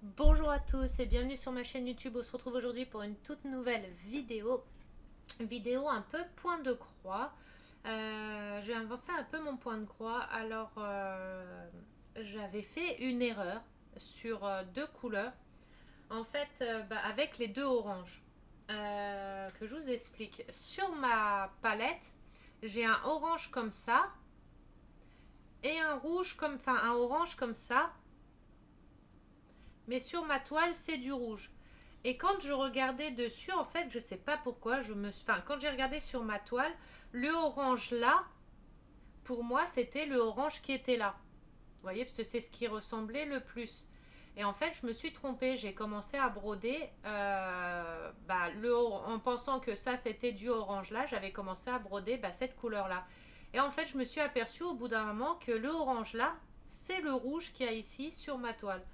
Bonjour à tous et bienvenue sur ma chaîne YouTube. On se retrouve aujourd'hui pour une toute nouvelle vidéo. Vidéo un peu point de croix. J'ai avancé un peu mon point de croix. Alors, j'avais fait une erreur sur deux couleurs. En fait, avec les deux oranges. Que je vous explique. Sur ma palette, j'ai un orange comme ça et un rouge comme, enfin un orange comme ça. Mais sur ma toile, c'est du rouge. Et quand je regardais dessus, en fait, je sais pas pourquoi, quand j'ai regardé sur ma toile, le orange là, pour moi, c'était le orange qui était là. Vous voyez, parce que c'est ce qui ressemblait le plus. Et en fait, je me suis trompée. J'ai commencé à broder en pensant que ça, c'était du orange là. J'avais commencé à broder cette couleur là. Et en fait, je me suis aperçue au bout d'un moment que le orange là, c'est le rouge qu'il y a ici sur ma toile.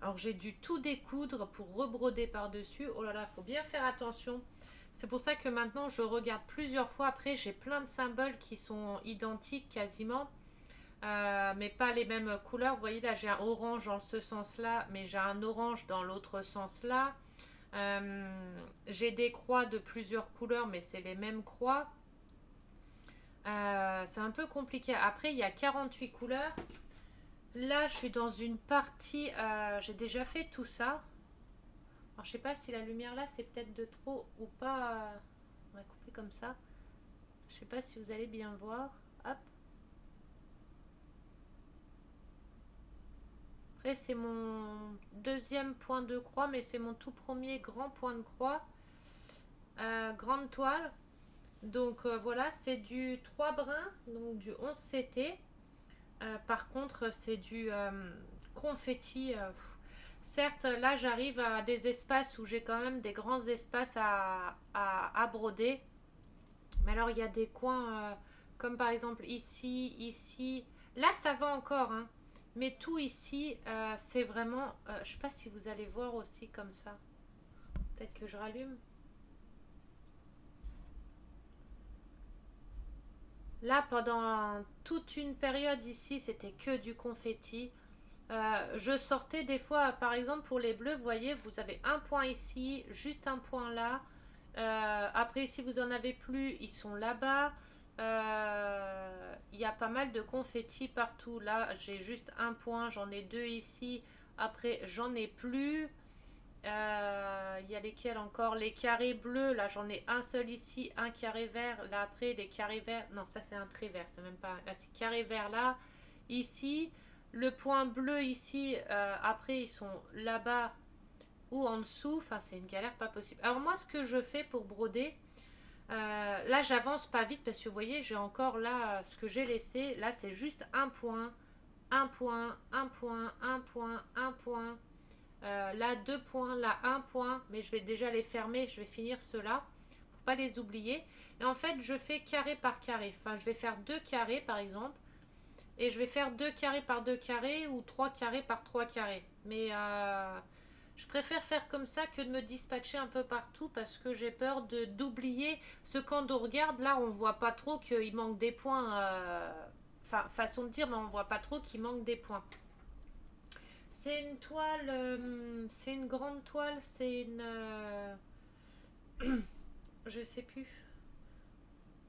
Alors j'ai dû tout découdre pour rebroder par-dessus. Oh là là, il faut bien faire attention. C'est pour ça que maintenant je regarde plusieurs fois. Après, j'ai plein de symboles qui sont identiques quasiment, mais pas les mêmes couleurs. Vous voyez là, j'ai un orange dans ce sens-là, mais j'ai un orange dans l'autre sens-là. J'ai des croix de plusieurs couleurs, mais c'est les mêmes croix. C'est un peu compliqué. Après, il y a 48 couleurs. Là, je suis dans une partie. J'ai déjà fait tout ça. Alors, je sais pas si la lumière là, c'est peut-être de trop ou pas. On va couper comme ça. Je sais pas si vous allez bien voir. Hop. Après, c'est mon deuxième point de croix, mais c'est mon tout premier grand point de croix. Grande toile. Donc voilà, c'est du 3 brins, donc du 11 CT. Par contre, c'est du confetti. Certes, là, j'arrive à des espaces où j'ai quand même des grands espaces à broder. Mais alors, il y a des coins, comme par exemple ici, ici. Là, ça va encore, hein. Mais tout ici, c'est vraiment. Je sais pas si vous allez voir aussi comme ça. Peut-être que je rallume. Là, pendant toute une période ici, c'était que du confetti. Je sortais des fois, par exemple pour les bleus, vous voyez, vous avez un point ici, juste un point là. Après, si vous en avez plus, ils sont là-bas. Il y a pas mal de confettis partout. Là, j'ai juste un point, j'en ai deux ici. Après, j'en ai plus. Il y a lesquels encore? Les carrés bleus, là j'en ai un seul ici, un carré vert. Là après, les carrés verts. Non, ça c'est un trait vert, c'est même pas. Là c'est carré vert là. Ici, le point bleu ici. Après, ils sont là-bas ou en dessous. Enfin, c'est une galère pas possible. Alors, moi, ce que je fais pour broder, là j'avance pas vite parce que vous voyez, j'ai encore là ce que j'ai laissé. Là, c'est juste un point, un point, un point, un point, un point. Là, deux points, là, un point, mais je vais déjà les fermer, je vais finir ceux-là pour pas les oublier. Et en fait, je fais carré par carré. Enfin, je vais faire deux carrés par exemple, et je vais faire deux carrés par deux carrés ou trois carrés par trois carrés. Mais je préfère faire comme ça que de me dispatcher un peu partout parce que j'ai peur de d'oublier. Ce quand on regarde, là, on voit pas trop qu'il manque des points. Enfin, façon de dire, mais on voit pas trop qu'il manque des points. C'est une toile, c'est une grande toile, c'est une. Je sais plus.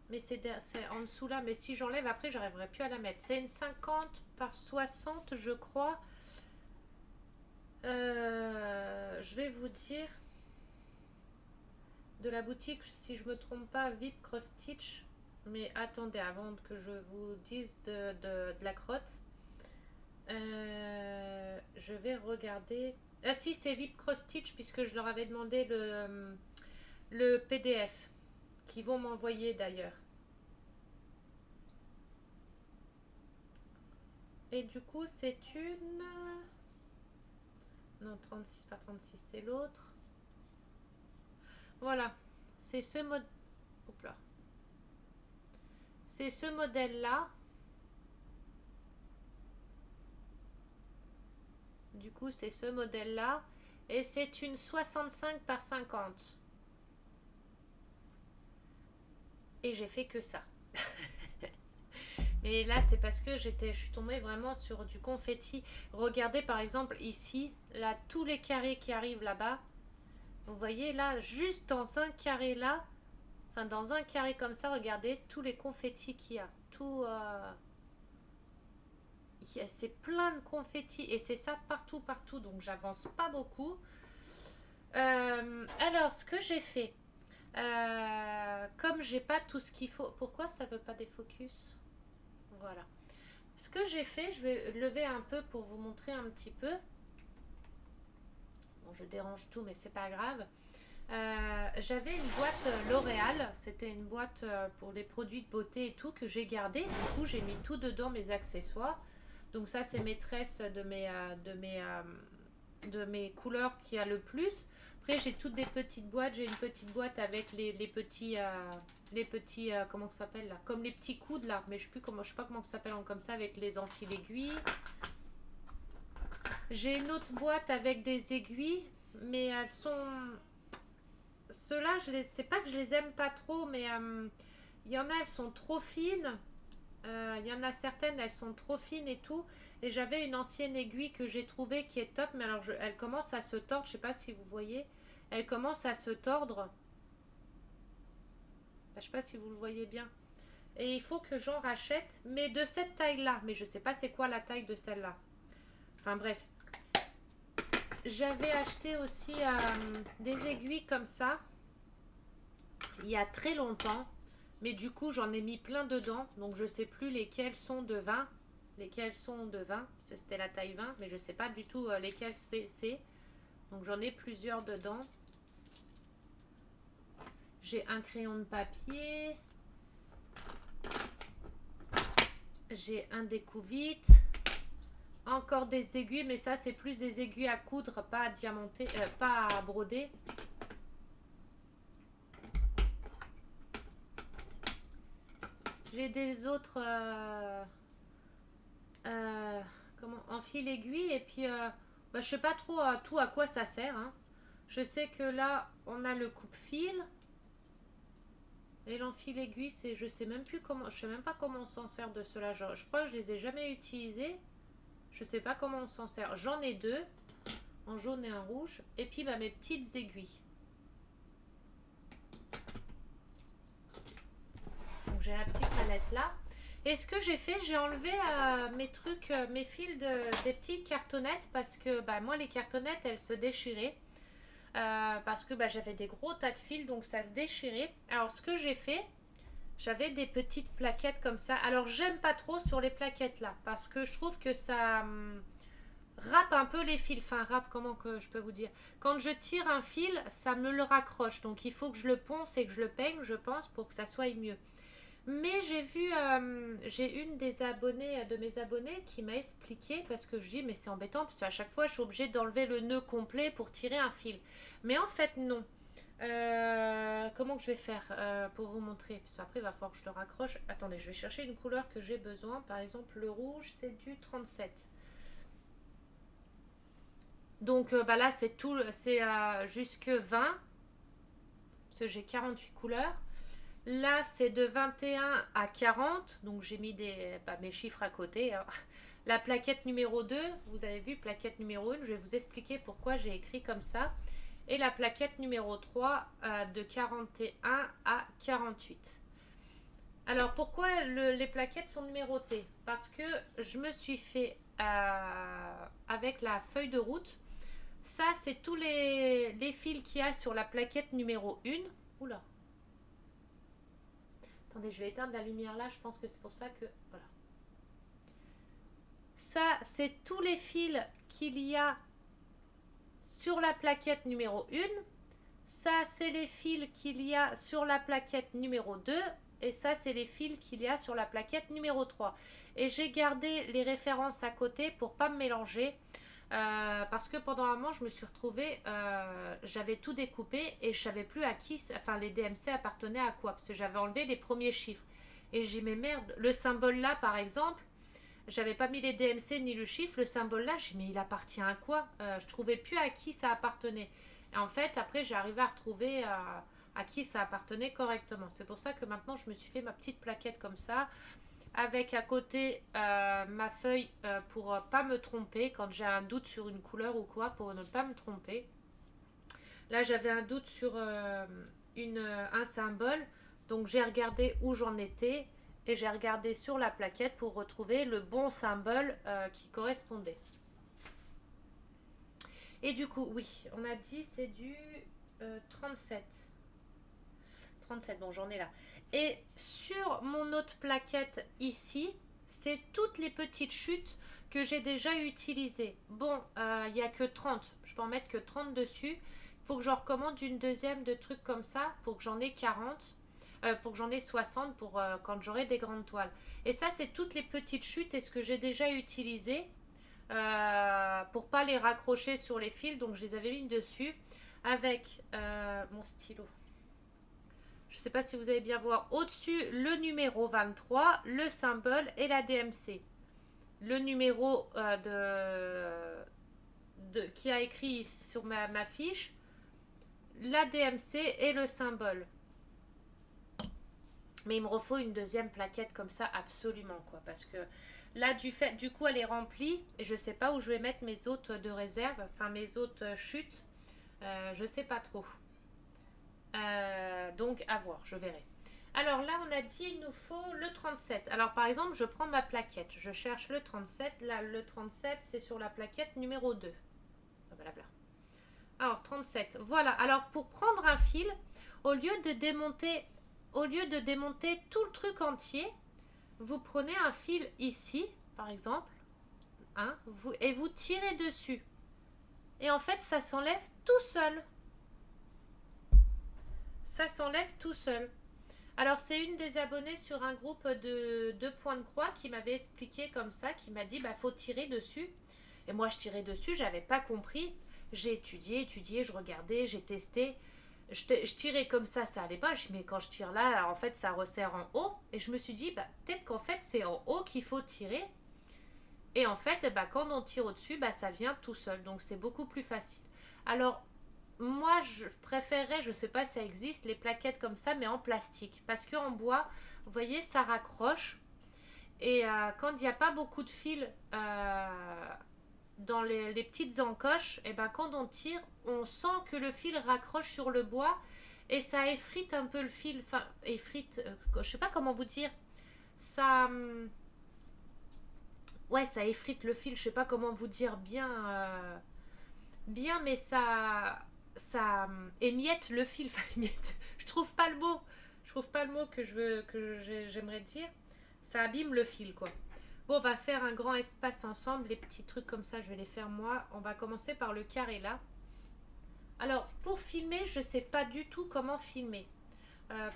Mais c'est en dessous là. Mais si j'enlève après, j'arriverai plus à la mettre. C'est une 50 par 60, je crois. Je vais vous dire. De la boutique, si je me trompe pas, VIP Cross Stitch. Mais attendez, avant que je vous dise de la crotte. Je vais regarder. Ah si, c'est VIP Cross Stitch, puisque je leur avais demandé le PDF qu'ils vont m'envoyer d'ailleurs. Et du coup, c'est une. Non, 36 par 36, c'est l'autre. Voilà, c'est ce mode. Hop là. C'est ce modèle-là. Du coup, c'est ce modèle-là. Et c'est une 65 par 50. Et j'ai fait que ça. Mais là, c'est parce que je suis tombée vraiment sur du confetti. Regardez par exemple ici, là, tous les carrés qui arrivent là-bas. Vous voyez là, juste dans un carré là, enfin dans un carré comme ça, regardez tous les confettis qu'il y a. Tout, c'est plein de confettis et c'est ça partout, partout. Donc j'avance pas beaucoup. Alors, ce que j'ai fait, comme j'ai pas tout ce qu'il faut, pourquoi ça veut pas défocus? Voilà. Ce que j'ai fait, je vais lever un peu pour vous montrer un petit peu. Bon, je dérange tout, mais c'est pas grave. J'avais une boîte L'Oréal, c'était une boîte pour les produits de beauté et tout que j'ai gardé. Du coup, j'ai mis tout dedans, mes accessoires. Donc ça, c'est mes tresses de mes couleurs qui a le plus. Après, j'ai toutes des petites boîtes. J'ai une petite boîte avec les petits comment ça s'appelle là, comme les petits coudes là, mais je sais pas comment ça s'appelle comme ça, avec les enfils aiguilles. J'ai une autre boîte avec des aiguilles, mais elles sont, ceux-là, c'est pas que je les aime pas trop, mais il y en a, elles sont trop fines. Il y en a certaines, elles sont trop fines et tout. Et j'avais une ancienne aiguille que j'ai trouvée qui est top, mais alors elle commence à se tordre. Je sais pas si vous voyez. Elle commence à se tordre. Enfin, je sais pas si vous le voyez bien. Et il faut que j'en rachète, mais de cette taille-là. Mais je sais pas c'est quoi la taille de celle-là. Enfin bref. J'avais acheté aussi des aiguilles comme ça il y a très longtemps. Mais du coup, j'en ai mis plein dedans. Donc, je sais plus lesquelles sont de 20. Lesquelles sont de 20. Parce que c'était la taille 20. Mais je sais pas du tout lesquelles c'est. Donc, j'en ai plusieurs dedans. J'ai un crayon de papier. J'ai un découvite. Encore des aiguilles. Mais ça, c'est plus des aiguilles à coudre. Pas à diamanter. Pas à broder. J'ai des autres comment, en fil aiguille et puis je sais pas trop tout à quoi ça sert. Hein. Je sais que là on a le coupe-fil et l'enfil aiguille, c'est, je sais même plus comment, je sais même pas comment on s'en sert de cela. Je crois que je les ai jamais utilisés. Je sais pas comment on s'en sert. J'en ai deux, en jaune et en rouge, et puis mes petites aiguilles. Donc j'ai la petite palette là. Et ce que j'ai fait, j'ai enlevé mes trucs, mes fils des petites cartonnettes parce que moi les cartonnettes elles se déchiraient. Parce que j'avais des gros tas de fils donc ça se déchirait. Alors ce que j'ai fait, j'avais des petites plaquettes comme ça. Alors j'aime pas trop sur les plaquettes là parce que je trouve que ça râpe un peu les fils. Enfin râpe, comment que je peux vous dire. Quand je tire un fil, ça me le raccroche. Donc il faut que je le ponce et que je le peigne, je pense, pour que ça soit mieux. Mais j'ai vu, j'ai une des abonnées de mes abonnés qui m'a expliqué, parce que je dis mais c'est embêtant parce qu'à chaque fois je suis obligée d'enlever le nœud complet pour tirer un fil. Mais en fait non. Comment que je vais faire pour vous montrer? Parce qu'après il va falloir que je le raccroche. Attendez, je vais chercher une couleur que j'ai besoin. Par exemple le rouge c'est du 37. Donc là c'est tout, c'est jusque 20. Parce que j'ai 48 couleurs. Là, c'est de 21 à 40. Donc, j'ai mis mes chiffres à côté. Hein. La plaquette numéro 2, vous avez vu, plaquette numéro 1, je vais vous expliquer pourquoi j'ai écrit comme ça. Et la plaquette numéro 3, de 41 à 48. Alors, pourquoi les plaquettes sont numérotées? Parce que je me suis fait avec la feuille de route. Ça, c'est tous les fils qu'il y a sur la plaquette numéro 1. Oula. Attendez, je vais éteindre la lumière là, je pense que c'est pour ça que... Voilà. Ça, c'est tous les fils qu'il y a sur la plaquette numéro 1. Ça, c'est les fils qu'il y a sur la plaquette numéro 2. Et ça, c'est les fils qu'il y a sur la plaquette numéro 3. Et j'ai gardé les références à côté pour pas me mélanger. Parce que pendant un moment je me suis retrouvée, j'avais tout découpé et je savais plus à qui, enfin les DMC appartenaient à quoi, parce que j'avais enlevé les premiers chiffres et j'ai mais merde, le symbole là par exemple, j'avais pas mis les DMC ni le chiffre, le symbole là, j'ai mais il appartient à quoi, je trouvais plus à qui ça appartenait. Et en fait après j'ai arrivé à retrouver à qui ça appartenait correctement. C'est pour ça que maintenant je me suis fait ma petite plaquette comme ça. avec à côté ma feuille pour pas me tromper quand j'ai un doute sur une couleur ou quoi, pour ne pas me tromper. Là, j'avais un doute sur un symbole, donc j'ai regardé où j'en étais et j'ai regardé sur la plaquette pour retrouver le bon symbole qui correspondait. Et du coup, oui, on a dit c'est du 37. 37, bon, j'en ai là. Et sur mon autre plaquette ici, c'est toutes les petites chutes que j'ai déjà utilisées. Bon, il n'y a que 30. Je peux en mettre que 30 dessus. Il faut que j'en recommande une deuxième de trucs comme ça pour que j'en ai 40. Pour que j'en ai 60 pour quand j'aurai des grandes toiles. Et ça, c'est toutes les petites chutes et ce que j'ai déjà utilisé pour pas les raccrocher sur les fils. Donc, je les avais mis dessus avec mon stylo. Je ne sais pas si vous allez bien voir. Au-dessus, le numéro 23, le symbole et la DMC. Le numéro qui a écrit sur ma fiche, la DMC et le symbole. Mais il me refaut une deuxième plaquette comme ça, absolument, quoi. Parce que là, du coup, elle est remplie et je ne sais pas où je vais mettre mes autres de réserve, enfin mes autres chutes. Je ne sais pas trop. Donc à voir, je verrai. Alors là, on a dit il nous faut le 37. Alors par exemple, je prends ma plaquette, je cherche le 37. Là, le 37, c'est sur la plaquette numéro 2. Blablabla. Alors 37, voilà. Alors pour prendre un fil, au lieu de démonter tout le truc entier, vous prenez un fil ici, par exemple, hein, et vous tirez dessus. Et en fait, ça s'enlève tout seul. Ça s'enlève tout seul. Alors, c'est une des abonnées sur un groupe de points de croix qui m'avait expliqué comme ça, qui m'a dit, bah, faut tirer dessus. Et moi, je tirais dessus, j'avais pas compris. J'ai étudié, je regardais, j'ai testé. Je tirais comme ça allait pas. Mais quand je tire là, en fait, ça resserre en haut. Et je me suis dit, bah, peut-être qu'en fait, c'est en haut qu'il faut tirer. Et en fait, bah, quand on tire au-dessus, bah, ça vient tout seul. Donc, c'est beaucoup plus facile. Alors, moi, je préférerais, je sais pas si ça existe, les plaquettes comme ça, mais en plastique. Parce qu'en bois, vous voyez, ça raccroche. Et quand il n'y a pas beaucoup de fils dans les petites encoches, et ben quand on tire, on sent que le fil raccroche sur le bois et ça effrite un peu le fil. Enfin, effrite, je sais pas comment vous dire. Ça. Ouais, ça effrite le fil, je sais pas comment vous dire bien. Bien, mais ça émiette le fil. Enfin, émiette. Je trouve pas le mot. Je trouve pas le mot j'aimerais dire. Ça abîme le fil, quoi. Bon, on va faire un grand espace ensemble. Les petits trucs comme ça, je vais les faire moi. On va commencer par le carré là. Alors, pour filmer, je sais pas du tout comment filmer.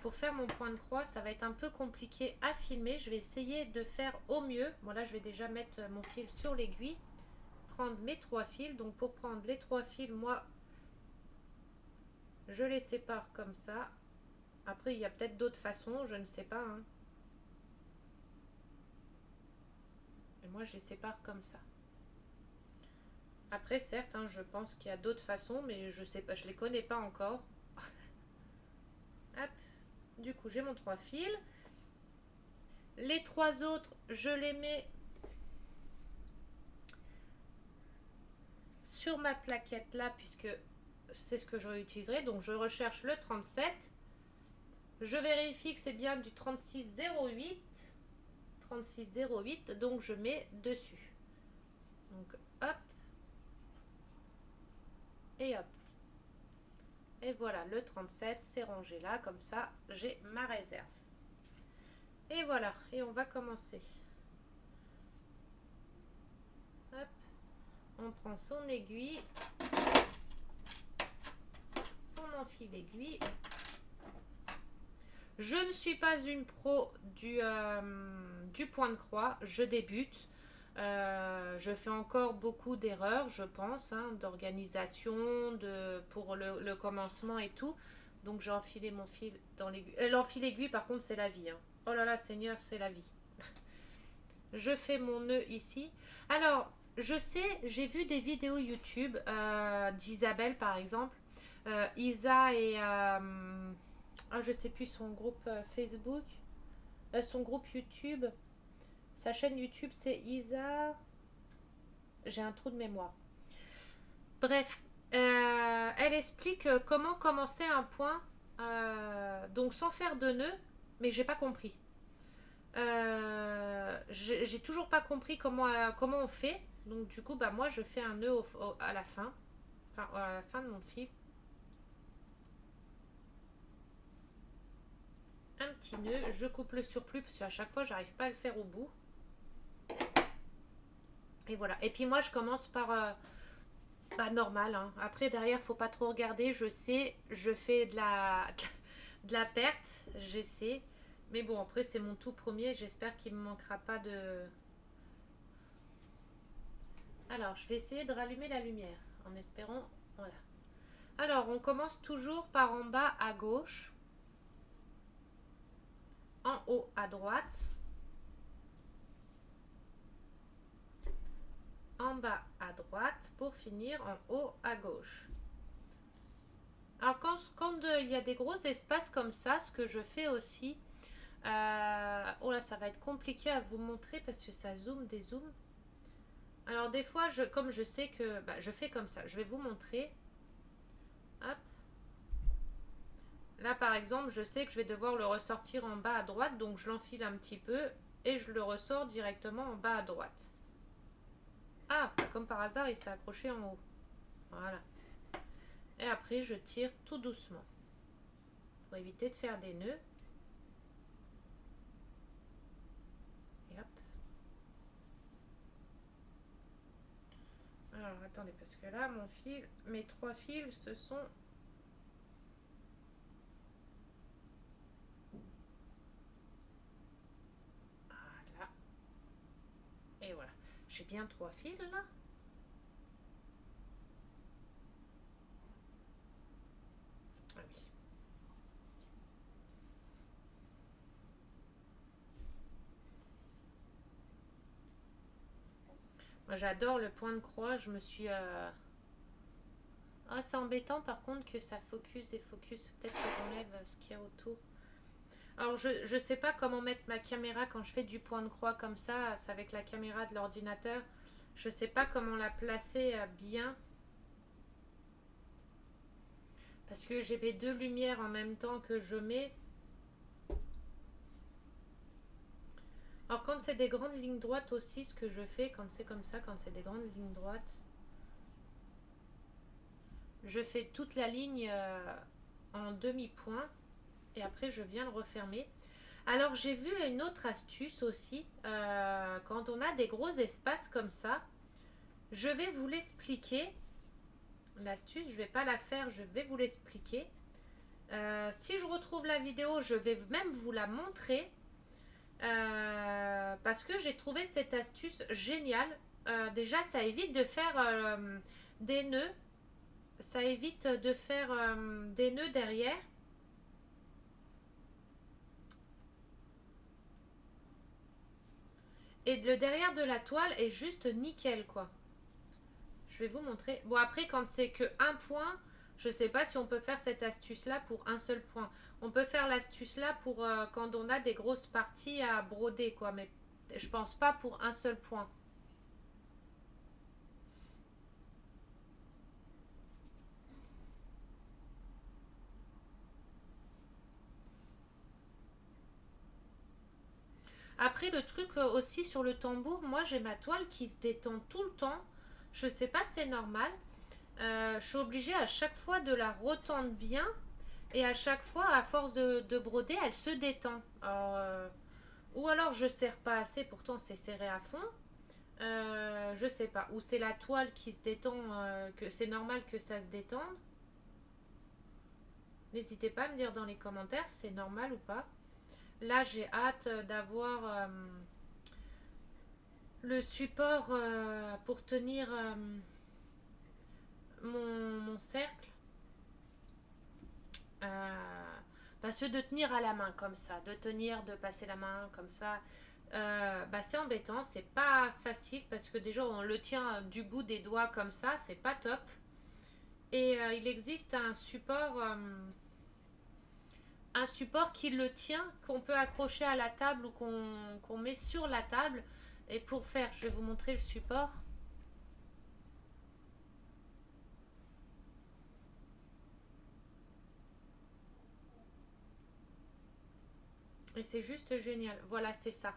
Pour faire mon point de croix, ça va être un peu compliqué à filmer. Je vais essayer de faire au mieux. Bon, là, je vais déjà mettre mon fil sur l'aiguille. Prendre mes 3 fils. Donc, pour prendre les 3 fils, moi, je les sépare comme ça. Après, il y a peut-être d'autres façons, je ne sais pas. Hein. Et moi, je les sépare comme ça. Après, certes, hein, je pense qu'il y a d'autres façons, mais je sais pas, je les connais pas encore. Hop. Du coup, j'ai mon 3 fils. Les 3 autres, je les mets sur ma plaquette là, puisque c'est ce que je réutiliserai. Donc, je recherche le 37. Je vérifie que c'est bien du 3608. 3608, donc je mets dessus. Donc, hop. Et hop. Et voilà, le 37, c'est rangé là, comme ça, j'ai ma réserve. Et voilà, et on va commencer. Hop. On prend son aiguille, son enfile aiguille. Je ne suis pas une pro du point de croix, je débute. Je fais encore beaucoup d'erreurs, je pense, hein, d'organisation, pour le commencement et tout. Donc j'ai enfilé mon fil dans l'aiguille. L'enfil aiguille, par contre, c'est la vie. Hein. Oh là là, Seigneur, c'est la vie. Je fais mon nœud ici. Alors, je sais, j'ai vu des vidéos YouTube d'Isabelle, par exemple. Isa et... je sais plus son groupe Facebook. Son groupe YouTube. Sa chaîne YouTube, c'est Isa. J'ai un trou de mémoire. Bref, elle explique comment commencer un point, donc sans faire de nœud, mais j'ai pas compris. J'ai toujours pas compris comment on fait. Donc du coup, bah moi je fais un nœud à la fin, enfin à la fin de mon fil. Un petit nœud, je coupe le surplus parce qu'à chaque fois j'arrive pas à le faire au bout. Et voilà. Et puis moi je commence par bah, normal. Hein. Après derrière faut pas trop regarder. Je sais, je fais de la perte, j'essaie. Mais bon après c'est mon tout premier. J'espère qu'il me manquera pas de. Alors je vais essayer de rallumer la lumière en espérant. Voilà. Alors on commence toujours par en bas à gauche, en haut à droite, en bas à droite pour finir en haut à gauche. Alors quand il y a des gros espaces comme ça, ce que je fais aussi, oh là ça va être compliqué à vous montrer parce que ça zoome des zooms. Alors des fois, comme je sais que bah, je fais comme ça, je vais vous montrer. Hop. Là par exemple, je sais que je vais devoir le ressortir en bas à droite, donc je l'enfile un petit peu et je le ressors directement en bas à droite. Ah, comme par hasard, il s'est accroché en haut. Voilà. Et après, je tire tout doucement pour éviter de faire des nœuds. Et hop. Alors, attendez, parce que là, mes 3 fils se sont... Voilà. Et voilà. J'ai bien 3 fils, là. Ah oui. Moi, j'adore le point de croix. Je me suis... Ah, c'est embêtant, par contre, que ça focus et focus. Peut-être que j'enlève ce qu'il y a autour. Alors, je sais pas comment mettre ma caméra quand je fais du point de croix comme ça. C'est avec la caméra de l'ordinateur. Je sais pas comment la placer bien. Parce que j'ai mes 2 lumières en même temps que je mets. Alors quand c'est des grandes lignes droites aussi, ce que je fais quand c'est comme ça, quand c'est des grandes lignes droites, je fais toute la ligne en demi-point et après je viens le refermer. Alors j'ai vu une autre astuce aussi, quand on a des gros espaces comme ça, je vais vous l'expliquer. L'astuce, je ne vais pas la faire, je vais vous l'expliquer. Si je retrouve la vidéo, je vais même vous la montrer. Parce que j'ai trouvé cette astuce géniale. Déjà, ça évite de faire des nœuds. Ça évite de faire des nœuds derrière. Et le derrière de la toile est juste nickel, quoi. Je vais vous montrer. Bon, après, quand c'est que un point, je sais pas si on peut faire cette astuce-là pour un seul point. On peut faire l'astuce-là pour quand on a des grosses parties à broder, quoi. Mais je pense pas pour un seul point. Après, le truc aussi sur le tambour, moi j'ai ma toile qui se détend tout le temps. Je sais pas, c'est normal. Je suis obligée à chaque fois de la retendre bien. Et à chaque fois, à force de broder, elle se détend. Alors, ou alors je serre pas assez, pourtant c'est serré à fond. Je sais pas. Ou c'est la toile qui se détend, que c'est normal que ça se détende. N'hésitez pas à me dire dans les commentaires si c'est normal ou pas. Là, j'ai hâte d'avoir le support pour tenir mon cercle. Parce que de tenir à la main comme ça, de tenir, de passer la main comme ça, bah c'est embêtant, c'est pas facile parce que déjà on le tient du bout des doigts comme ça, c'est pas top. Et il existe un support un support qui le tient, qu'on peut accrocher à la table ou qu'on met sur la table. Et pour faire, je vais vous montrer le support. Et c'est juste génial. Voilà, c'est ça.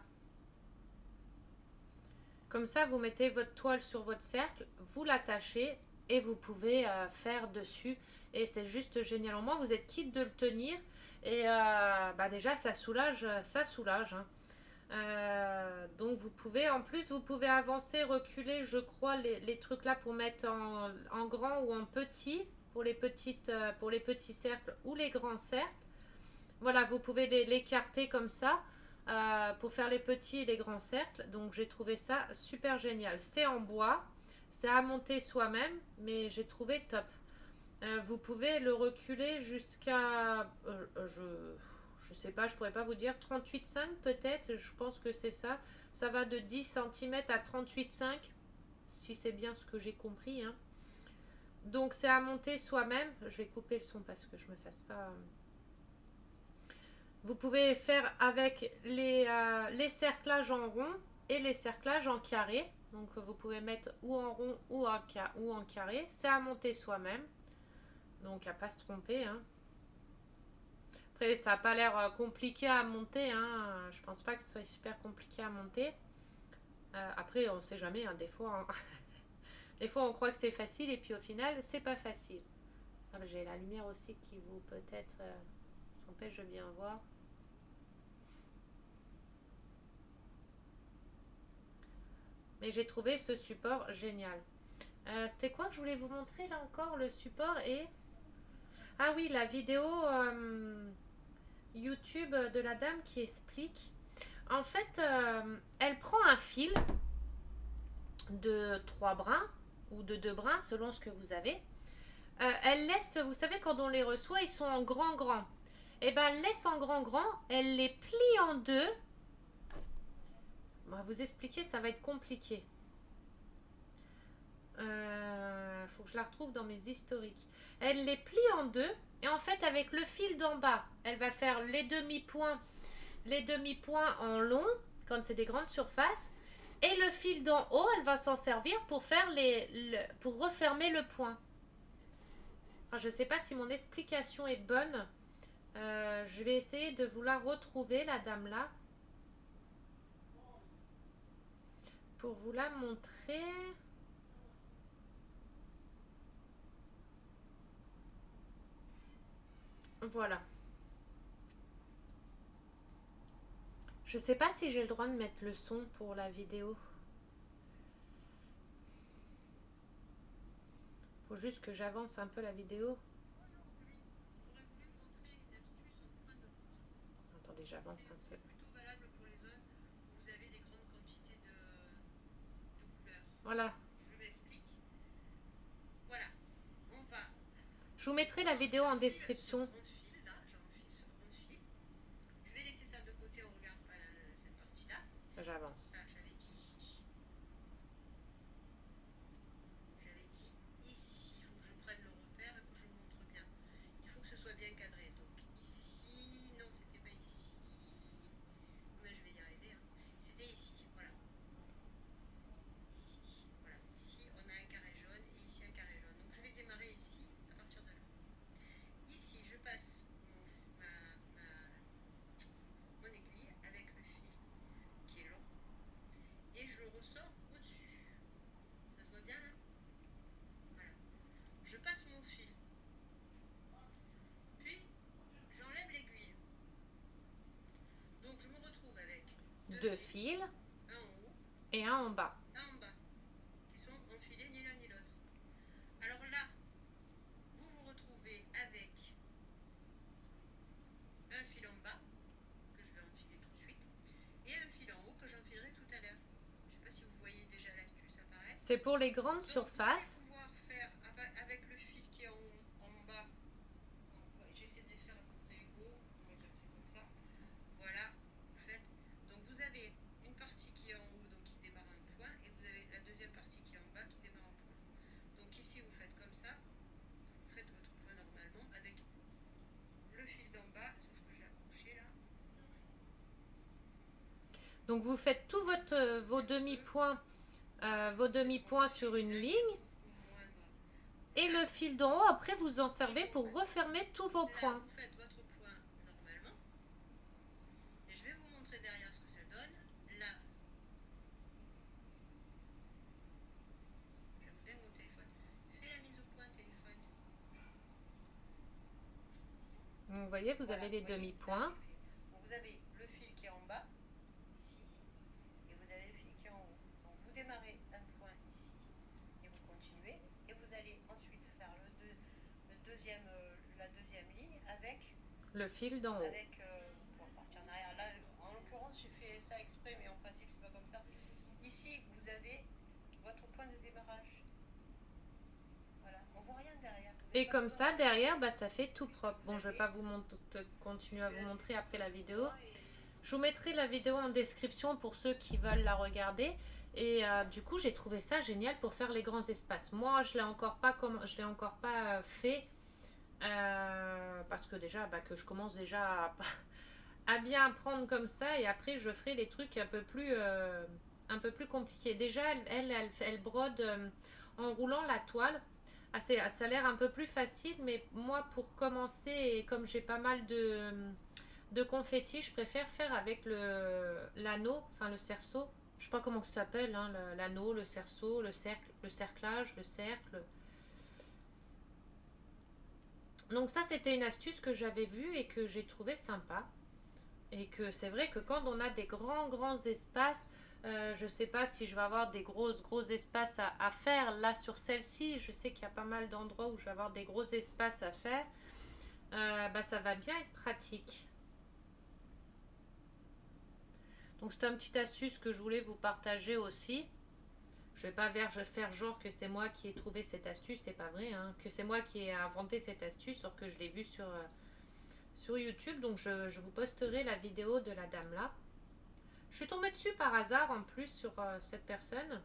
Comme ça, vous mettez votre toile sur votre cercle, vous l'attachez et vous pouvez faire dessus. Et c'est juste génial. Au moins, vous êtes quitte de le tenir. Et bah déjà, ça soulage, ça soulage. Hein. Donc vous pouvez, en plus, vous pouvez avancer, reculer, je crois, les trucs là pour mettre en grand ou en petit, pour les petits cercles ou les grands cercles. Voilà, vous pouvez l'écarter comme ça pour faire les petits et les grands cercles. Donc j'ai trouvé ça super génial. C'est en bois, c'est à monter soi-même, mais j'ai trouvé top. Vous pouvez le reculer jusqu'à, je sais pas, je pourrais pas vous dire, 38,5 peut-être, je pense que c'est ça. Ça va de 10 cm à 38,5, si c'est bien ce que j'ai compris. Hein. Donc c'est à monter soi-même. Je vais couper le son parce que je me fasse pas... Vous pouvez faire avec les cerclages en rond et les cerclages en carré. Donc vous pouvez mettre ou en rond ou en carré. C'est à monter soi-même. Donc à pas se tromper. Hein. Après ça n'a pas l'air compliqué à monter. Hein. Je pense pas que ce soit super compliqué à monter. Après on sait jamais. Hein. Des fois, hein. Des fois on croit que c'est facile et puis au final c'est pas facile. Ah, j'ai la lumière aussi qui vous peut-être s'empêche de bien voir. Mais j'ai trouvé ce support génial. C'était quoi que je voulais vous montrer là encore? Le support et... Ah oui, la vidéo YouTube de la dame qui explique. En fait, elle prend un fil de 3 brins ou de 2 brins selon ce que vous avez. Elle laisse, vous savez, quand on les reçoit, ils sont en grand. Et ben, elle laisse en grand, elle les plie en deux. On va vous expliquer, ça va être compliqué. Faut que je la retrouve dans mes historiques. Elle les plie en deux et en fait avec le fil d'en bas, elle va faire les demi-points en long quand c'est des grandes surfaces et le fil d'en haut, elle va s'en servir pour faire pour refermer le point. Alors, je sais pas si mon explication est bonne. Je vais essayer de vous la retrouver, la dame là, pour vous la montrer. Voilà. Je sais pas si j'ai le droit de mettre le son pour la vidéo. Faut juste que j'avance un peu la vidéo. Attendez, j'avance un peu. Voilà. Je vous mettrai la vidéo en description. J'avance. Deux fils et un en bas. C'est pour les grandes surfaces. Donc vous faites tous vos demi-points sur une ligne. Et le fil d'en haut, après, vous en servez pour refermer tous vos points. Vous faites votre point normalement. Et je vais vous montrer derrière ce que ça donne. Là, je vais vous donner mon téléphone. Fais la mise au point téléphone. Donc, vous voyez, vous avez les demi-points. Vous avez le fil qui est en bas, ici, et vous avez le fil qui est en haut. Donc vous démarrez un point ici, et vous continuez, et vous allez ensuite faire la deuxième ligne avec le fil d'en haut. Pour partir en arrière. Là, en l'occurrence, j'ai fait ça exprès, mais en principe, c'est pas comme ça. Ici, vous avez votre point de démarrage. Voilà, on voit rien derrière. Et comme ça, derrière, bah, ça fait tout propre. Bon, je vais pas continuer à vous montrer après la vidéo. Je vous mettrai la vidéo en description pour ceux qui veulent la regarder. Et du coup, j'ai trouvé ça génial pour faire les grands espaces. Moi, je l'ai encore pas fait parce que déjà, bah, que je commence déjà à bien apprendre comme ça. Et après, je ferai les trucs un peu plus compliqués. Déjà, elle brode en roulant la toile. Ah, ça a l'air un peu plus facile, mais moi, pour commencer, et comme j'ai pas mal de confettis, je préfère faire avec l'anneau, enfin le cerceau. Je sais pas comment ça s'appelle, hein, l'anneau, le cerceau, le cerclage, le cercle. Donc ça, c'était une astuce que j'avais vue et que j'ai trouvé sympa. Et que c'est vrai que quand on a des grands espaces, je sais pas si je vais avoir des gros espaces à faire. Là, sur celle-ci, je sais qu'il y a pas mal d'endroits où je vais avoir des gros espaces à faire. Bah, ça va bien être pratique. Donc c'est une petite astuce que je voulais vous partager aussi. Je vais pas faire genre que c'est moi qui ai trouvé cette astuce, c'est pas vrai, hein, que c'est moi qui ai inventé cette astuce, alors que je l'ai vue sur YouTube. Donc je vous posterai la vidéo de la dame là. Je suis tombée dessus par hasard en plus sur cette personne.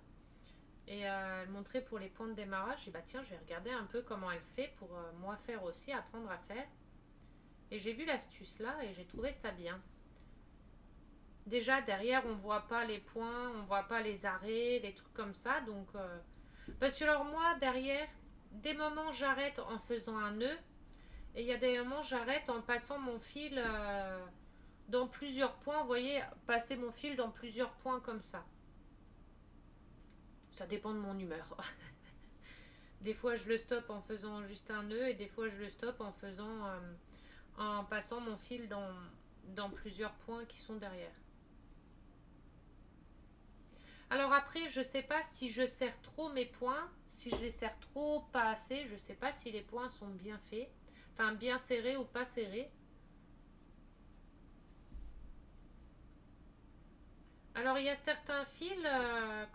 Et elle montrait pour les points de démarrage. J'ai dit bah tiens, je vais regarder un peu comment elle fait pour moi faire aussi, apprendre à faire. Et j'ai vu l'astuce là et j'ai trouvé ça bien. Déjà derrière on voit pas les points, on voit pas les arrêts, les trucs comme ça. Donc parce que alors moi derrière, des moments j'arrête en faisant un nœud et il y a des moments j'arrête en passant mon fil dans plusieurs points. Vous voyez, passer mon fil dans plusieurs points comme ça. Ça dépend de mon humeur. Des fois je le stoppe en faisant juste un nœud et des fois je le stoppe en passant mon fil dans plusieurs points qui sont derrière. Alors après, je sais pas si je serre trop mes points, si je les serre trop pas assez, je sais pas si les points sont bien faits, enfin bien serrés ou pas serrés. Alors il y a certains fils,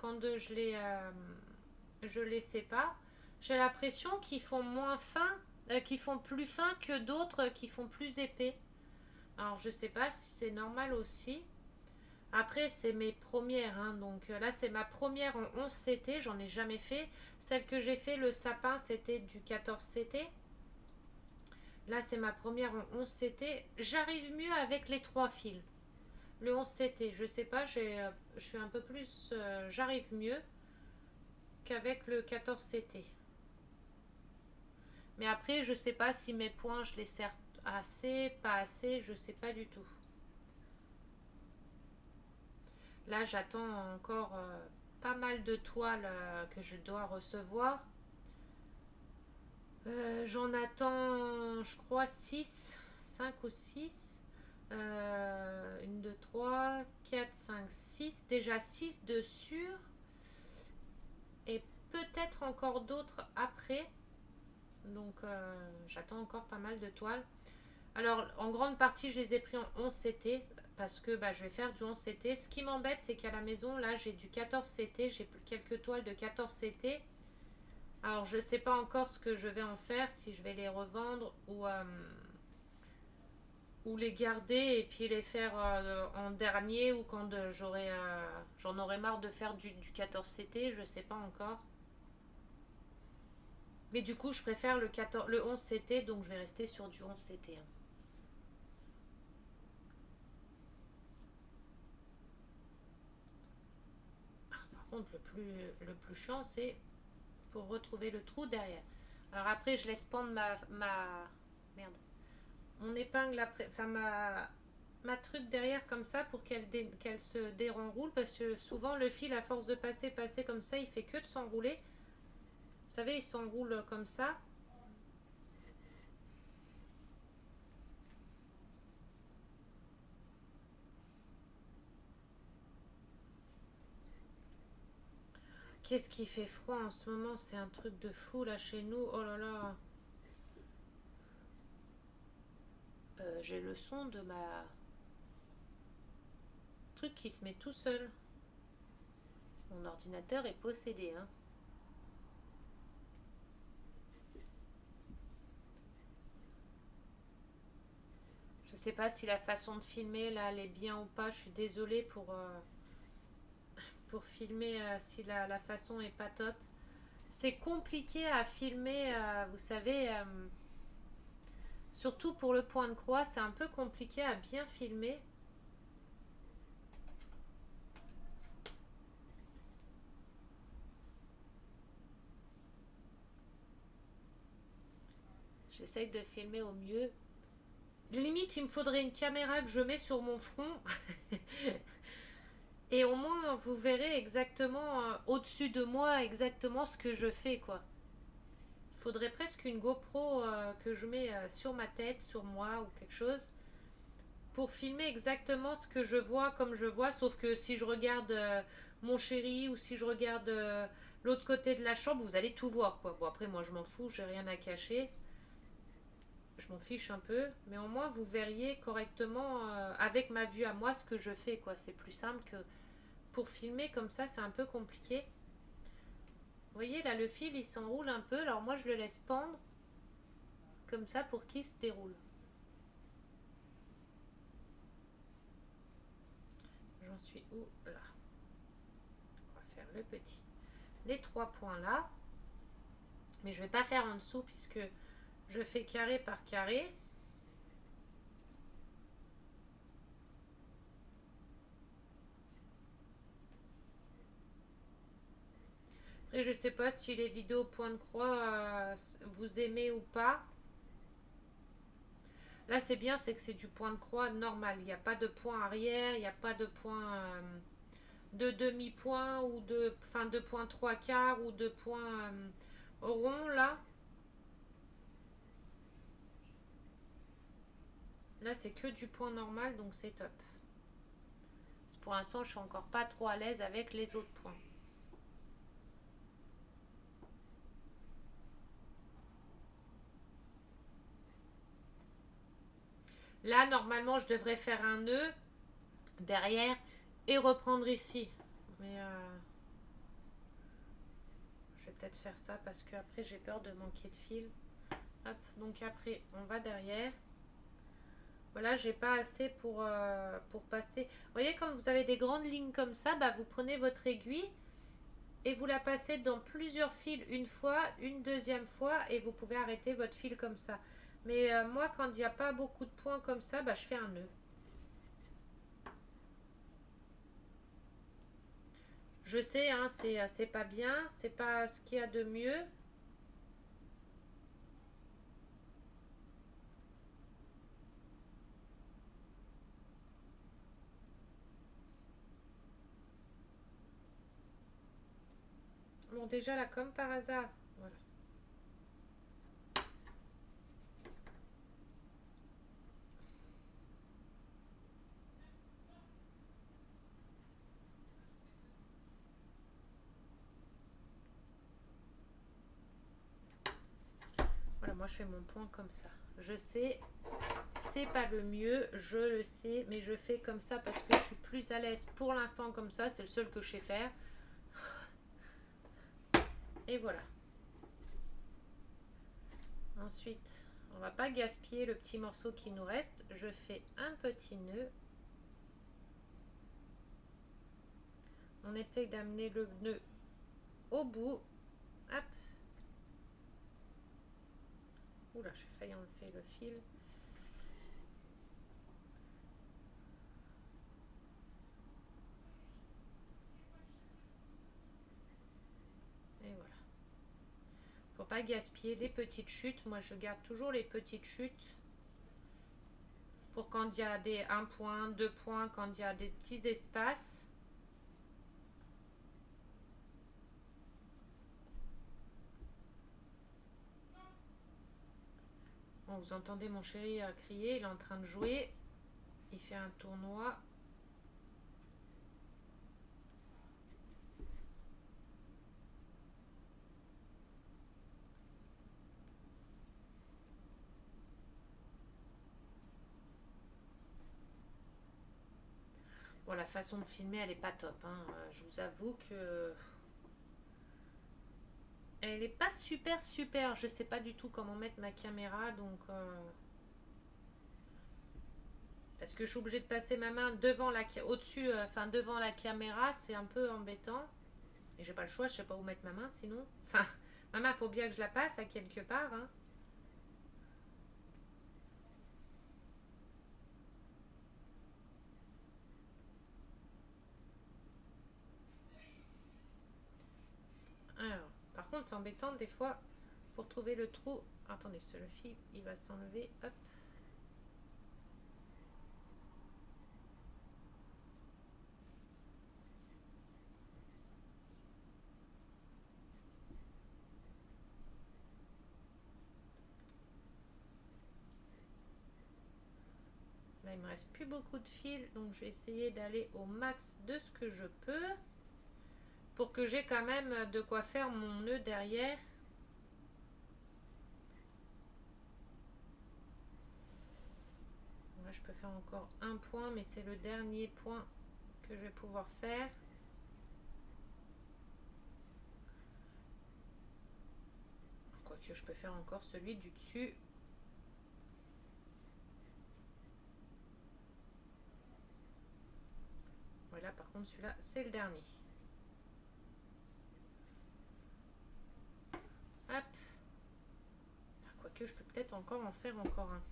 quand je les sépare, j'ai l'impression qu'ils font moins fin, qu'ils font plus fin que d'autres qui font plus épais. Alors je sais pas si c'est normal aussi. Après c'est mes premières, hein, donc là c'est ma première en 11 CT, j'en ai jamais fait. Celle que j'ai fait le sapin c'était du 14 CT. Là c'est ma première en 11 CT. J'arrive mieux avec les 3 fils. Le 11 CT, je sais pas, je suis un peu plus, j'arrive mieux qu'avec le 14 CT. Mais après, je sais pas si mes points, je les serre assez, pas assez, je sais pas du tout. Là, j'attends encore pas mal de toiles que je dois recevoir. J'en attends, je crois, 6, 5 ou 6. 1, 2, 3, 4, 5, 6. Déjà 6 de sûr. Et peut-être encore d'autres après. Donc j'attends encore pas mal de toiles. Alors en grande partie je les ai pris en 11 CT parce que bah, je vais faire du 11 CT. Ce qui m'embête c'est qu'à la maison là j'ai du 14 CT. J'ai quelques toiles de 14 CT. Alors je sais pas encore ce que je vais en faire, si je vais les revendre ou les garder et puis les faire en dernier ou quand j'en aurai marre de faire du 14 CT, je sais pas encore. Mais du coup, je préfère le 11 CT, donc je vais rester sur du 11 CT. Hein. Par contre, le plus chiant, c'est pour retrouver le trou derrière. Alors après, je laisse pendre merde, mon épingle après, enfin ma truc derrière comme ça pour qu'elle se déroule parce que souvent le fil à force de passer comme ça, il fait que de s'enrouler. Vous savez, il s'enroule comme ça. Qu'est-ce qui fait froid en ce moment? C'est un truc de fou là chez nous. Oh là là. J'ai le son de ma truc qui se met tout seul. Mon ordinateur est possédé, hein. Je sais pas si la façon de filmer là elle est bien ou pas. Je suis désolée pour filmer si la façon est pas top. C'est compliqué à filmer, vous savez, surtout pour le point de croix, c'est un peu compliqué à bien filmer. J'essaye de filmer au mieux. Limite, il me faudrait une caméra que je mets sur mon front. Et au moins, vous verrez exactement au-dessus de moi exactement ce que je fais, quoi. Il faudrait presque une GoPro que je mets sur ma tête, sur moi ou quelque chose, pour filmer exactement ce que je vois comme je vois. Sauf que si je regarde mon chéri ou si je regarde l'autre côté de la chambre, vous allez tout voir, quoi. Bon, après, moi, je m'en fous, j'ai rien à cacher. Je m'en fiche un peu, mais au moins vous verriez correctement avec ma vue à moi ce que je fais, quoi. C'est plus simple que pour filmer comme ça, c'est un peu compliqué. Vous voyez là, le fil il s'enroule un peu, alors moi je le laisse pendre comme ça pour qu'il se déroule. J'en suis où? Là. On va faire le petit. Les 3 points là, mais je vais pas faire en dessous puisque je fais carré par carré. Après, je sais pas si les vidéos point de croix vous aimez ou pas. Là, c'est bien, c'est que c'est du point de croix normal. Il n'y a pas de point arrière, il n'y a pas de point de demi-point ou de point 3/4 ou de point rond là. Là, c'est que du point normal, donc c'est top. Pour l'instant, je suis encore pas trop à l'aise avec les autres points. Là, normalement, je devrais faire un nœud derrière et reprendre ici. Mais je vais peut-être faire ça parce que après j'ai peur de manquer de fil. Hop, donc après, on va derrière. Voilà, j'ai pas assez pour passer. Vous voyez, quand vous avez des grandes lignes comme ça, bah, vous prenez votre aiguille et vous la passez dans plusieurs fils une fois, une deuxième fois et vous pouvez arrêter votre fil comme ça. Mais moi, quand il n'y a pas beaucoup de points comme ça, bah, je fais un nœud. Je sais, hein, c'est pas bien, c'est pas ce qu'il y a de mieux. Bon, déjà là, comme par hasard, voilà. Voilà, moi je fais mon point comme ça. Je sais, c'est pas le mieux, je le sais, mais je fais comme ça parce que je suis plus à l'aise pour l'instant comme ça, c'est le seul que je sais faire. Et voilà. Ensuite, on va pas gaspiller le petit morceau qui nous reste. Je fais un petit nœud. On essaye d'amener le nœud au bout. Hop. Oula, j'ai failli enlever le fil. pas gaspiller les petites chutes. Moi, je garde toujours les petites chutes pour quand il y a des 1 point, 2 points, quand il y a des petits espaces. Bon, vous entendez mon chéri crier, il est en train de jouer. Il fait un tournoi. Bon, la façon de filmer, elle est pas top, hein. Je vous avoue que elle est pas super super. Je sais pas du tout comment mettre ma caméra, donc parce que je suis obligée de passer ma main devant au-dessus, enfin devant la caméra, c'est un peu embêtant. Et j'ai pas le choix, je sais pas où mettre ma main sinon. Enfin, ma main, faut bien que je la passe à quelque part, hein. Alors, par contre, c'est embêtant des fois pour trouver le trou. Attendez, le fil, il va s'enlever. Hop. Là, il me reste plus beaucoup de fil, donc je vais essayer d'aller au max de ce que je peux pour que j'ai quand même de quoi faire mon nœud derrière. Là, je peux faire encore un point, mais c'est le dernier point que je vais pouvoir faire. Quoique, je peux faire encore celui du dessus. Voilà, par contre, celui-là, c'est le dernier. Hop. Quoique, je peux peut-être encore en faire encore un.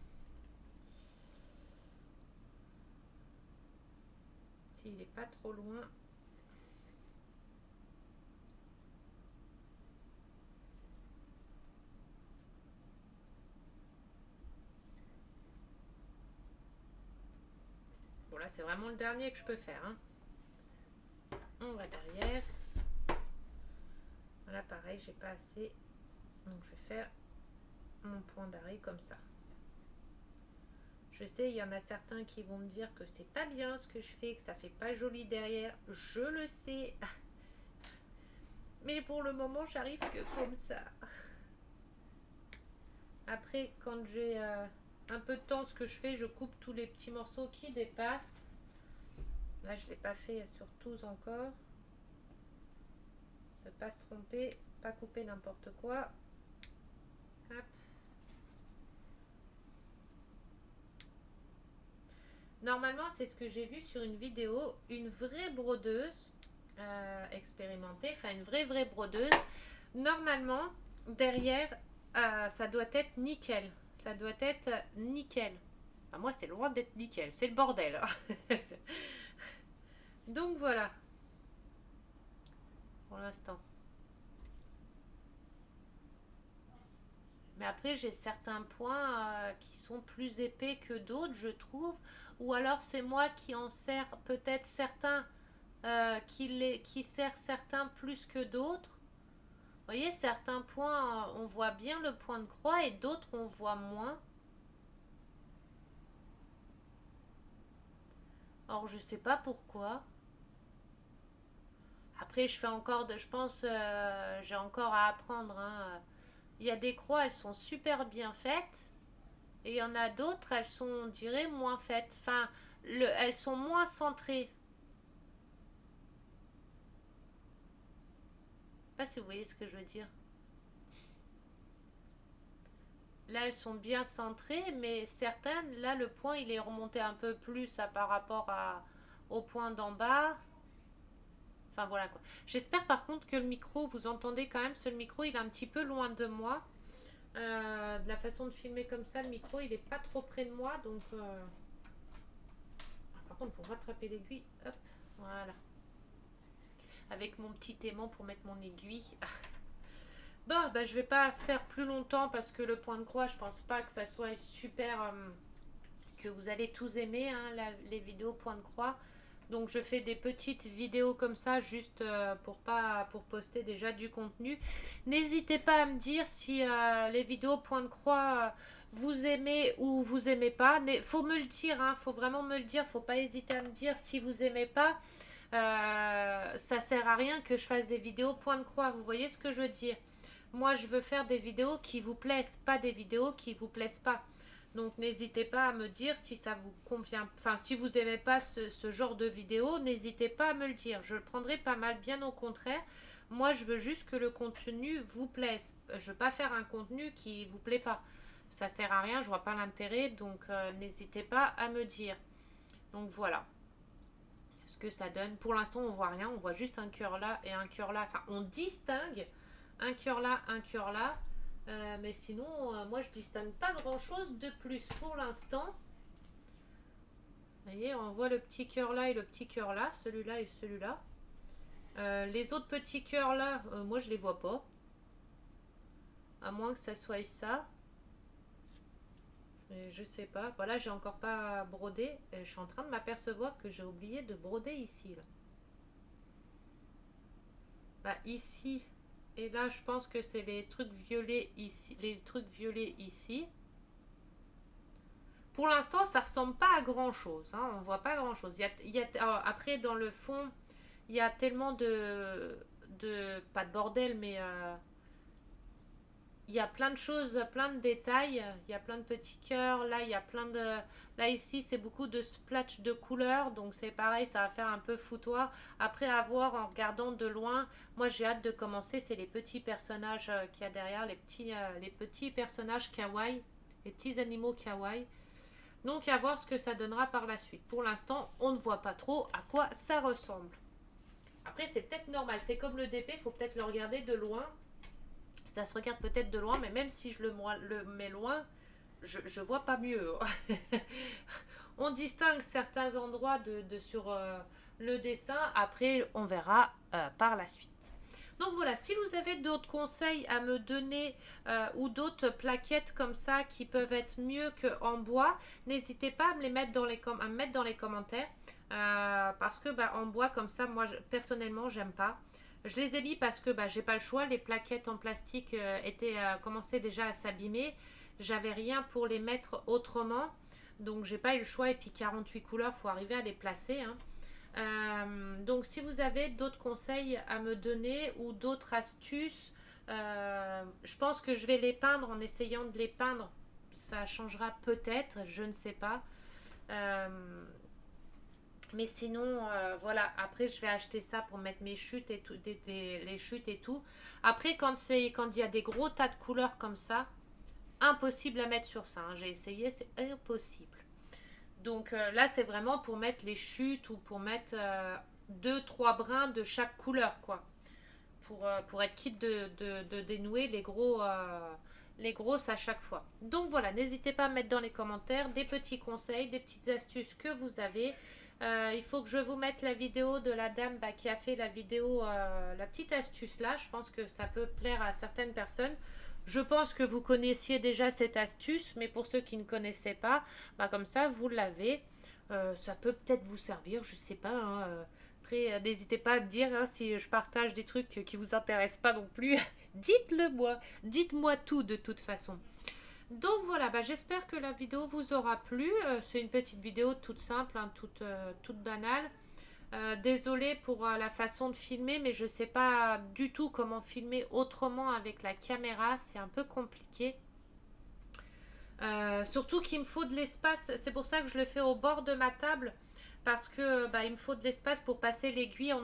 S'il n'est pas trop loin. Bon, là, c'est vraiment le dernier que je peux faire, hein. On va derrière. Là, pareil, j'ai pas assez. Donc, je vais faire mon point d'arrêt comme ça. Je sais, il y en a certains qui vont me dire que c'est pas bien ce que je fais, que ça fait pas joli derrière. Je le sais. Mais pour le moment, j'arrive que comme ça. Après, quand j'ai un peu de temps, ce que je fais, je coupe tous les petits morceaux qui dépassent. Là, je ne l'ai pas fait sur tous encore. Ne pas se tromper, pas couper n'importe quoi. Hop. Normalement, c'est ce que j'ai vu sur une vidéo, une vraie brodeuse expérimentée, enfin une vraie brodeuse. Normalement, derrière, ça doit être nickel. Ça doit être nickel. Enfin, moi, c'est loin d'être nickel, c'est le bordel. Donc voilà, pour l'instant. Mais après, j'ai certains points qui sont plus épais que d'autres, je trouve. Ou alors, c'est moi qui en sers peut-être certains, qui sert certains plus que d'autres. Vous voyez, certains points, on voit bien le point de croix et d'autres, on voit moins. Or, je sais pas pourquoi. Après, je fais encore je pense, j'ai encore à apprendre, hein. Il y a des croix, elles sont super bien faites. Et il y en a d'autres, elles sont, on dirait, moins faites. Enfin, elles sont moins centrées. Je sais pas si vous voyez ce que je veux dire. Là, elles sont bien centrées, mais certaines, là, le point, il est remonté un peu plus par rapport au point d'en bas. Enfin, voilà quoi. J'espère par contre que le micro, vous entendez quand même, ce micro, il est un petit peu loin de moi. De la façon de filmer comme ça, le micro, il est pas trop près de moi, donc... Par contre, pour rattraper l'aiguille, hop, voilà. Avec mon petit aimant pour mettre mon aiguille. Bon, bah, je vais pas faire plus longtemps parce que le point de croix, je pense pas que ça soit super, que vous allez tous aimer, hein, les vidéos point de croix. Donc je fais des petites vidéos comme ça juste pour poster déjà du contenu. N'hésitez pas à me dire si les vidéos point de croix vous aimez ou vous aimez pas. Faut me le dire, hein, faut vraiment me le dire. Faut pas hésiter à me dire si vous aimez pas. Ça sert à rien que je fasse des vidéos point de croix. Vous voyez ce que je veux dire? Moi, je veux faire des vidéos qui vous plaisent, pas des vidéos qui vous plaisent pas. Donc n'hésitez pas à me dire si ça vous convient. Enfin, si vous n'aimez pas ce genre de vidéo, n'hésitez pas à me le dire. Je le prendrai pas mal, bien au contraire. Moi, je veux juste que le contenu vous plaise. Je veux pas faire un contenu qui vous plaît pas. Ça sert à rien, je vois pas l'intérêt. Donc n'hésitez pas à me dire. Donc voilà ce que ça donne. Pour l'instant, on voit rien. On voit juste un cœur là et un cœur là. Enfin, on distingue un cœur là, un cœur là. Mais sinon, moi, je distingue pas grand-chose de plus pour l'instant. Vous voyez, on voit le petit cœur là et le petit cœur là, celui-là et celui-là. Les autres petits cœurs là, moi, je les vois pas. À moins que ça soit ça. Mais je sais pas. Voilà, j'ai encore pas brodé. Je suis en train de m'apercevoir que j'ai oublié de broder ici. Là. Bah, ici. Et là, je pense que c'est les trucs violets ici. Les trucs violets ici. Pour l'instant, ça ressemble pas à grand chose. Hein. On voit pas grand chose. Après, dans le fond, il y a tellement pas de bordel, mais il y a plein de choses, plein de détails. Il y a plein de petits cœurs. Là, il y a plein de. Là, ici, c'est beaucoup de splotch de couleurs. Donc, c'est pareil, ça va faire un peu foutoir. Après, à voir en regardant de loin. Moi, j'ai hâte de commencer. C'est les petits personnages qu'il y a derrière. Les petits personnages kawaii. Les petits animaux kawaii. Donc à voir ce que ça donnera par la suite. Pour l'instant, on ne voit pas trop à quoi ça ressemble. Après, c'est peut-être normal. C'est comme le DP, il faut peut-être le regarder de loin. Ça se regarde peut-être de loin, mais même si je le mets loin, je vois pas mieux. On distingue certains endroits sur le dessin. Après, on verra par la suite. Donc voilà, si vous avez d'autres conseils à me donner ou d'autres plaquettes comme ça qui peuvent être mieux qu'en bois, n'hésitez pas à me les mettre à me mettre dans les commentaires. Parce que en bois comme ça, moi personnellement, j'aime pas. Je les ai mis parce que j'ai pas le choix. Les plaquettes en plastique commençaient déjà à s'abîmer. J'avais rien pour les mettre autrement. Donc j'ai pas eu le choix. Et puis 48 couleurs, faut arriver à les placer. Hein. Donc si vous avez d'autres conseils à me donner ou d'autres astuces, je pense que je vais les peindre en essayant de les peindre. Ça changera peut-être, je ne sais pas. Mais sinon, voilà. Après, je vais acheter ça pour mettre mes chutes et tout, les chutes et tout. Après, quand il y a des gros tas de couleurs comme ça, impossible à mettre sur ça. Hein. J'ai essayé, c'est impossible. Donc là, c'est vraiment pour mettre les chutes ou pour mettre 2-3 brins de chaque couleur, quoi. Pour être quitte de dénouer les grosses à chaque fois. Donc voilà, n'hésitez pas à mettre dans les commentaires des petits conseils, des petites astuces que vous avez. Il faut que je vous mette la vidéo de la dame qui a fait la vidéo, la petite astuce là. Je pense que ça peut plaire à certaines personnes. Je pense que vous connaissiez déjà cette astuce, mais pour ceux qui ne connaissaient pas, comme ça, vous l'avez. Ça peut peut-être vous servir, je ne sais pas. Hein. Après, n'hésitez pas à me dire hein, si je partage des trucs qui ne vous intéressent pas non plus. Dites-le moi. Dites-moi tout de toute façon. Donc voilà, j'espère que la vidéo vous aura plu. C'est une petite vidéo toute simple, hein, toute banale. Désolée pour la façon de filmer, mais je ne sais pas du tout comment filmer autrement avec la caméra. C'est un peu compliqué. Surtout qu'il me faut de l'espace. C'est pour ça que je le fais au bord de ma table. Parce que il me faut de l'espace pour passer l'aiguille en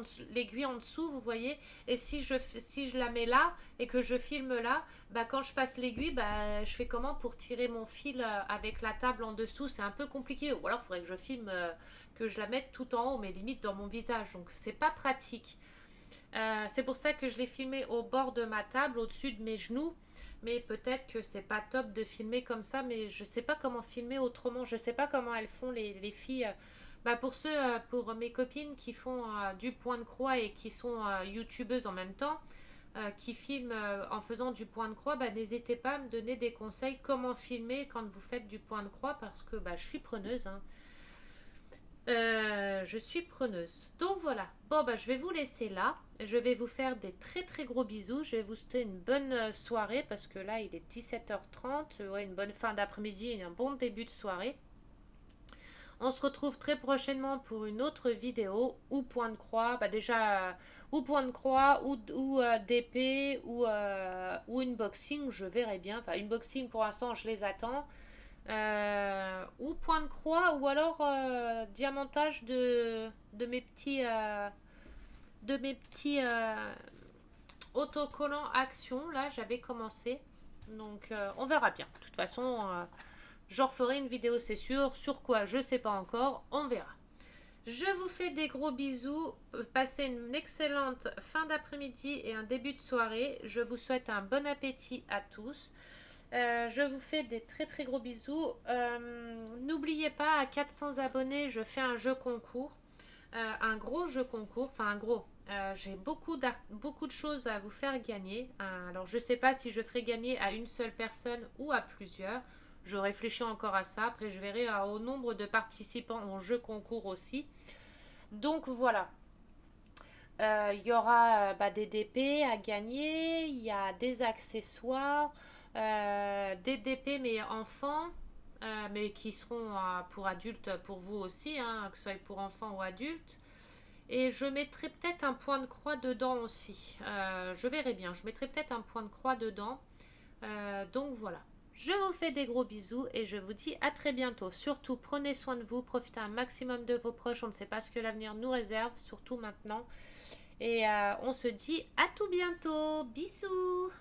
dessous, vous voyez. Et si je la mets là et que je filme là, quand je passe l'aiguille, je fais comment pour tirer mon fil avec la table en dessous. C'est un peu compliqué. Ou alors il faudrait que je filme, que je la mette tout en haut, mais limite dans mon visage. Donc c'est pas pratique. C'est pour ça que je l'ai filmé au bord de ma table, au-dessus de mes genoux. Mais peut-être que c'est pas top de filmer comme ça, mais je sais pas comment filmer autrement. Je sais pas comment elles font les filles. Pour mes copines qui font du point de croix et qui sont youtubeuses en même temps, qui filment en faisant du point de croix, bah, n'hésitez pas à me donner des conseils comment filmer quand vous faites du point de croix parce que bah, je suis preneuse. Hein. Je suis preneuse. Donc voilà. Bon, bah, je vais vous laisser là. Je vais vous faire des très très gros bisous. Je vais vous souhaiter une bonne soirée parce que là, il est 17h30. Ouais, une bonne fin d'après-midi et un bon début de soirée. On se retrouve très prochainement pour une autre vidéo ou point de croix. Bah déjà, ou point de croix, ou d'épée, ou unboxing, je verrai bien. Enfin, unboxing pour l'instant, je les attends. Ou point de croix, ou alors diamantage de mes petits autocollants action. Là, j'avais commencé. Donc, on verra bien. De toute façon, j'en referai une vidéo, c'est sûr. Sur quoi, je sais pas encore. On verra. Je vous fais des gros bisous. Passez une excellente fin d'après-midi et un début de soirée. Je vous souhaite un bon appétit à tous. Je vous fais des très très gros bisous. N'oubliez pas, à 400 abonnés, je fais un jeu concours. Un gros jeu concours. Enfin, un gros. J'ai beaucoup de choses à vous faire gagner. Alors, je ne sais pas si je ferai gagner à une seule personne ou à plusieurs. Je réfléchis encore à ça. Après, je verrai au nombre de participants au jeu concours aussi. Donc, voilà. Il y aura des DP à gagner. Il y a des accessoires. Des DP, mais enfants. Mais qui seront pour adultes pour vous aussi. Hein, que ce soit pour enfants ou adultes. Et je mettrai peut-être un point de croix dedans aussi. Je verrai bien. Je mettrai peut-être un point de croix dedans. Donc voilà. Je vous fais des gros bisous et je vous dis à très bientôt. Surtout, prenez soin de vous. Profitez un maximum de vos proches. On ne sait pas ce que l'avenir nous réserve, surtout maintenant. Et on se dit à tout bientôt. Bisous.